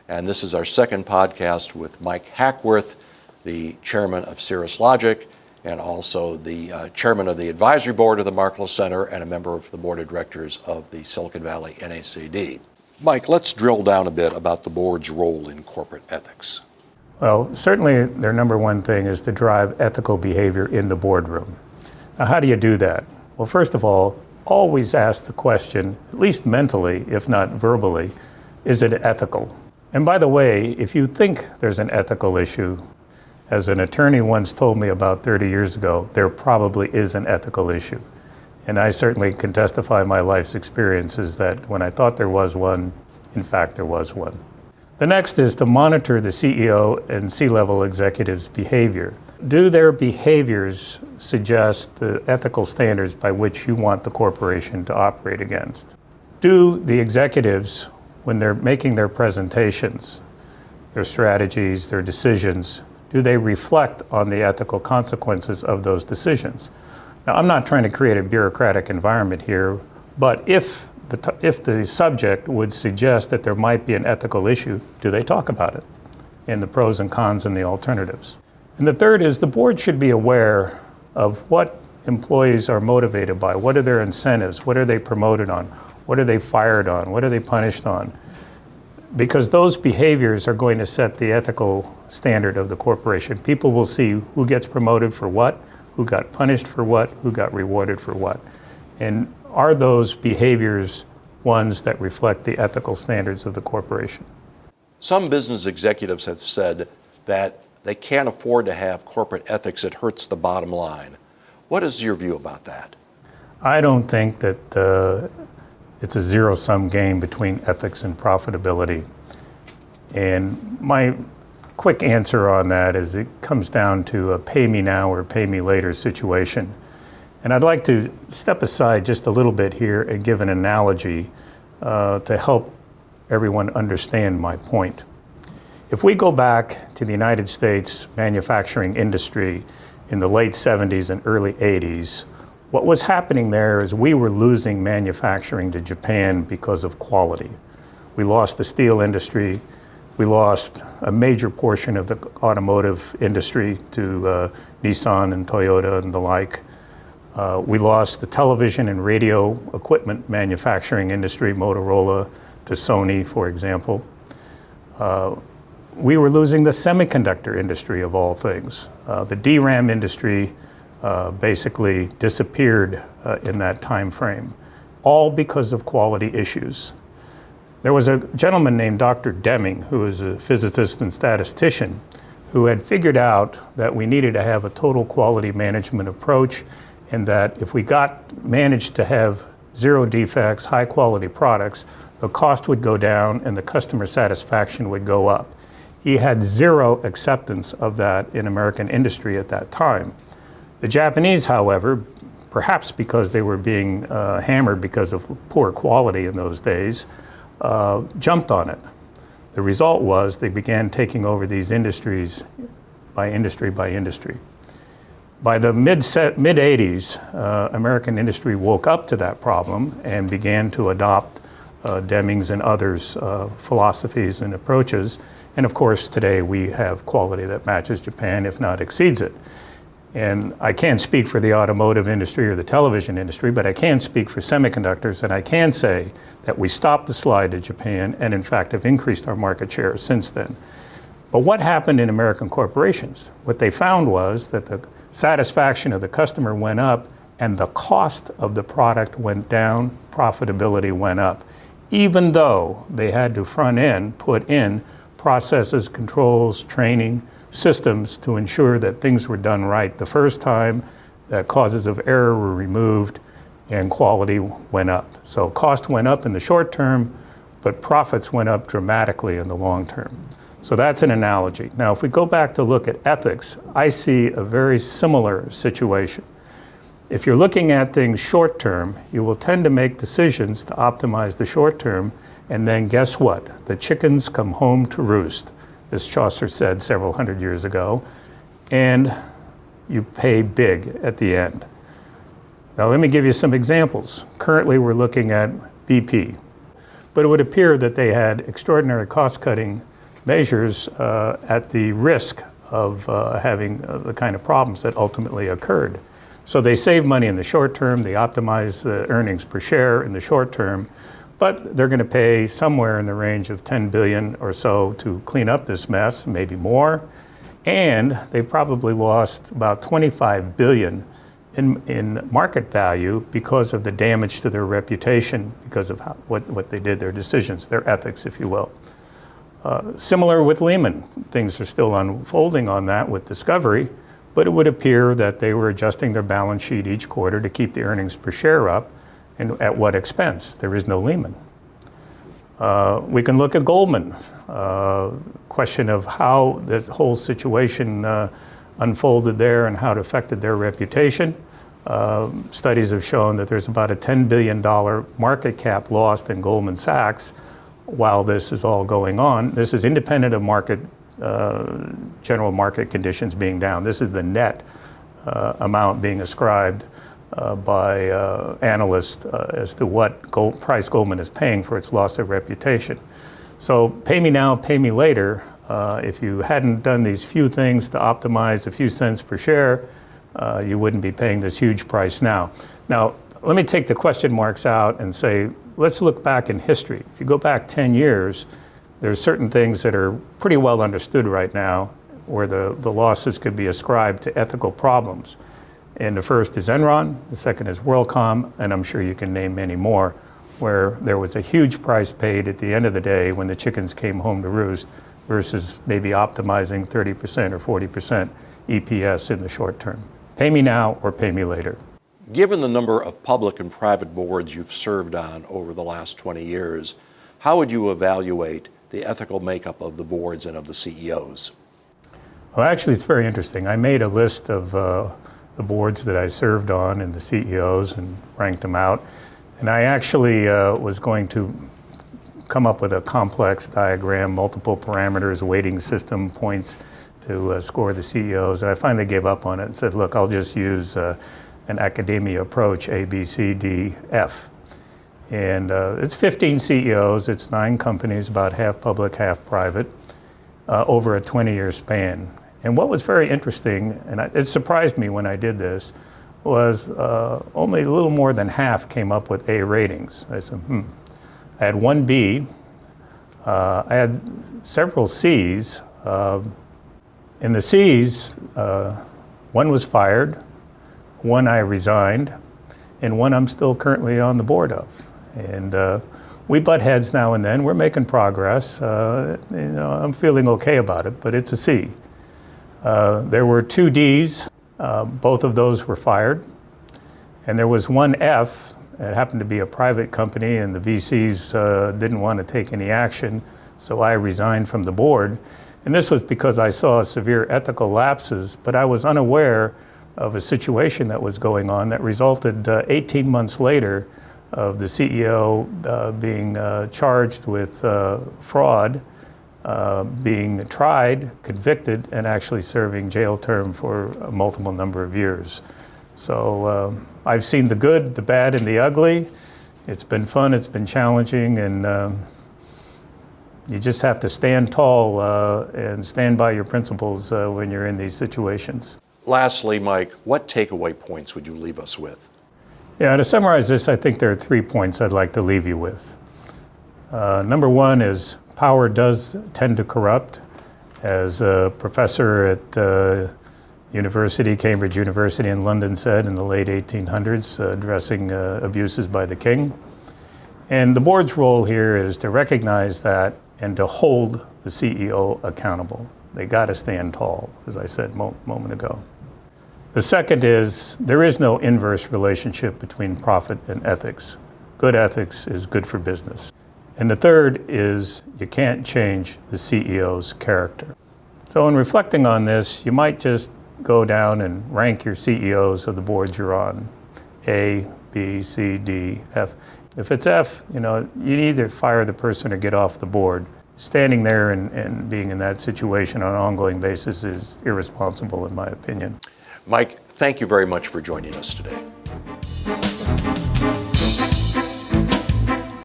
And this is our second podcast with Mike Hackworth, the chairman of Cirrus Logic, and also the chairman of the advisory board of the Markkula Center and a member of the board of directors of the Silicon Valley NACD. Mike, let's drill down a bit about the board's role in corporate ethics. Well, certainly their number one thing is to drive ethical behavior in the boardroom. Now, how do you do that? Well, first of all, always ask the question, at least mentally, if not verbally, is it ethical? And by the way, if you think there's an ethical issue, as an attorney once told me about 30 years ago, there probably is an ethical issue. And I certainly can testify my life's experiences that when I thought there was one, in fact, there was one. The next is to monitor the CEO and C-level executives' behavior. Do their behaviors suggest the ethical standards by which you want the corporation to operate against? Do the executives, when they're making their presentations, their strategies, their decisions, do they reflect on the ethical consequences of those decisions? Now, I'm not trying to create a bureaucratic environment here, but if the subject would suggest that there might be an ethical issue, do they talk about it in the pros and cons and the alternatives? And the third is the board should be aware of what employees are motivated by. What are their incentives? What are they promoted on? What are they fired on? What are they punished on? Because those behaviors are going to set the ethical standard of the corporation. People will see who gets promoted for what, who got punished for what, who got rewarded for what. And are those behaviors ones that reflect the ethical standards of the corporation? Some business executives have said that they can't afford to have corporate ethics that hurts the bottom line. What is your view about that? I don't think that it's a zero-sum game between ethics and profitability. And my quick answer on that is it comes down to a pay me now or pay me later situation. And I'd like to step aside just a little bit here and give an analogy to help everyone understand my point. If we go back to the United States manufacturing industry in the late 70s and early 80s, what was happening there is we were losing manufacturing to Japan because of quality. We lost the steel industry. We lost a major portion of the automotive industry to Nissan and Toyota and the like. We lost the television and radio equipment manufacturing industry, Motorola to Sony, for example. We were losing the semiconductor industry of all things. The DRAM industry basically disappeared in that time frame, all because of quality issues. There was a gentleman named Dr. Deming, who was a physicist and statistician, who had figured out that we needed to have a total quality management approach, and that if we managed to have zero defects, high quality products, the cost would go down and the customer satisfaction would go up. He had zero acceptance of that in American industry at that time. The Japanese, however, perhaps because they were being hammered because of poor quality in those days, jumped on it. The result was they began taking over these industries by industry by industry. By the mid-80s, American industry woke up to that problem and began to adopt Deming's and others' philosophies and approaches. And of course, today we have quality that matches Japan, if not exceeds it. And I can't speak for the automotive industry or the television industry, but I can speak for semiconductors, and I can say that we stopped the slide to Japan and in fact have increased our market share since then. But what happened in American corporations? What they found was that the satisfaction of the customer went up and the cost of the product went down, profitability went up, even though they had to front end put in processes, controls, training, systems to ensure that things were done right the first time, that causes of error were removed, and quality went up. So cost went up in the short term, but profits went up dramatically in the long term. So that's an analogy. Now, if we go back to look at ethics, I see a very similar situation. If you're looking at things short term, you will tend to make decisions to optimize the short term, and then guess what? The chickens come home to roost, as Chaucer said several hundred years ago, and you pay big at the end. Now let me give you some examples. Currently we're looking at BP. But it would appear that they had extraordinary cost-cutting measures at the risk of having the kind of problems that ultimately occurred. So they save money in the short term, they optimize the earnings per share in the short term, but they're going to pay somewhere in the range of 10 billion or so to clean up this mess, maybe more. And they probably lost about 25 billion in market value because of the damage to their reputation, because of what they did, their decisions, their ethics, if you will. Similar with Lehman, things are still unfolding on that with Discovery, but it would appear that they were adjusting their balance sheet each quarter to keep the earnings per share up, and at what expense? There is no Lehman. We can look at Goldman, question of how this whole situation unfolded there and how it affected their reputation. Studies have shown that there's about a $10 billion market cap lost in Goldman Sachs while this is all going on. This is independent of market, general market conditions being down. This is the net amount being ascribed by analysts as to what price Goldman is paying for its loss of reputation. So pay me now, pay me later. If you hadn't done these few things to optimize a few cents per share, you wouldn't be paying this huge price now. Now, let me take the question marks out and say, let's look back in history. If you go back 10 years, there's certain things that are pretty well understood right now where the losses could be ascribed to ethical problems. And the first is Enron, the second is WorldCom, and I'm sure you can name many more, where there was a huge price paid at the end of the day when the chickens came home to roost versus maybe optimizing 30% or 40% EPS in the short term. Pay me now or pay me later. Given the number of public and private boards you've served on over the last 20 years, how would you evaluate the ethical makeup of the boards and of the CEOs? Well, actually, it's very interesting. I made a list of the boards that I served on and the CEOs and ranked them out. And I actually was going to come up with a complex diagram, multiple parameters, weighting system, points to score the CEOs. And I finally gave up on it and said, look, I'll just use an academia approach, A, B, C, D, F. And it's 15 CEOs, it's 9 companies, about half public, half private, over a 20-year span. And what was very interesting, and it surprised me when I did this, was only a little more than half came up with A ratings. I said, I had 1 B, I had several C's. In the C's, 1 was fired, 1 I resigned, and 1 I'm still currently on the board of. And we butt heads now and then. We're making progress. I'm feeling okay about it, but it's a C. There were 2 Ds. Both of those were fired. And there was 1 F. It happened to be a private company, and the VCs didn't want to take any action, so I resigned from the board. And this was because I saw severe ethical lapses, but I was unaware of a situation that was going on that resulted 18 months later of the CEO being charged with fraud, being tried, convicted, and actually serving jail term for a multiple number of years. So I've seen the good, the bad, and the ugly. It's been fun, it's been challenging, and you just have to stand tall and stand by your principles when you're in these situations. Lastly, Mike, what takeaway points would you leave us with? Yeah, to summarize this, I think there are 3 points I'd like to leave you with. Number 1 is power does tend to corrupt. As a professor at Cambridge University in London said in the late 1800s, addressing abuses by the king. And the board's role here is to recognize that and to hold the CEO accountable. They got to stand tall, as I said a moment ago. The second is there is no inverse relationship between profit and ethics. Good ethics is good for business. And the third is you can't change the CEO's character. So in reflecting on this, you might just go down and rank your CEOs of the boards you're on. A, B, C, D, F. If it's F, you either fire the person or get off the board. Standing there and being in that situation on an ongoing basis is irresponsible, in my opinion. Mike, thank you very much for joining us today.